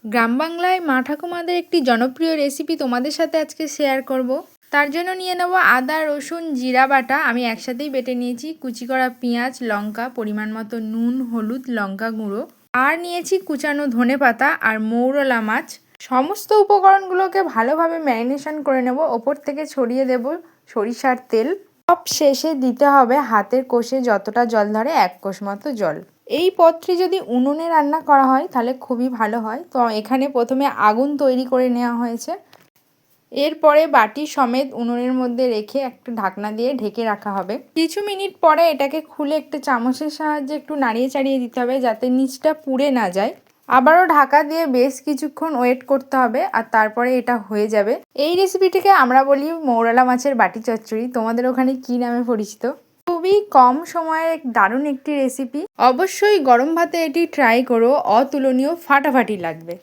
গ্রাম বাংলায় মা ঠাকুমাদের একটি জনপ্রিয় রেসিপি তোমাদের সাথে আজকে শেয়ার করব। তার জন্য নিয়ে নেব আদা, রসুন, জিরা বাটা। আমি একসাথেই বেটে নিয়েছি। কুচি করা পেঁয়াজ, লঙ্কা, পরিমাণ মতো নুন, হলুদ, লঙ্কা গুঁড়ো, আর নিয়েছি কুচানো ধনেপাতা আর মৌরলা মাছ। সমস্ত উপকরণগুলোকে ভালোভাবে ম্যারিনেশন করে নেব। ওপর থেকে ছড়িয়ে দেব সরিষার তেল। সব শেষে দিতে হবে হাতের কষে যতটা জল ধরে 1 কোষ মতো জল। এই পদটি যদি উনুনে রান্না করা হয় তাহলে খুবই ভালো হয়। তো এখানে প্রথমে আগুন তৈরি করে নেওয়া হয়েছে। এরপরে বাটি সমেত উনুনের মধ্যে রেখে একটা ঢাকনা দিয়ে ঢেকে রাখা হবে। কিছু মিনিট পরে এটাকে খুলে একটা চামচের সাহায্যে একটু নাড়িয়ে চাড়িয়ে দিতে হবে যাতে নিচটা পুড়ে না যায়। আবারও ঢাকা দিয়ে বেশ কিছুক্ষণ ওয়েট করতে হবে আর তারপরে এটা হয়ে যাবে। এই রেসিপিটিকে আমরা বলি মৌরলা মাছের বাটি চচ্চড়ি। তোমাদের ওখানে কী নামে পরিচিত? খুবই কম সময়ের দারুণ একটি রেসিপি। অবশ্যই গরম ভাতে এটি ট্রাই করো, অতুলনীয়, ফাটাফাটি লাগবে।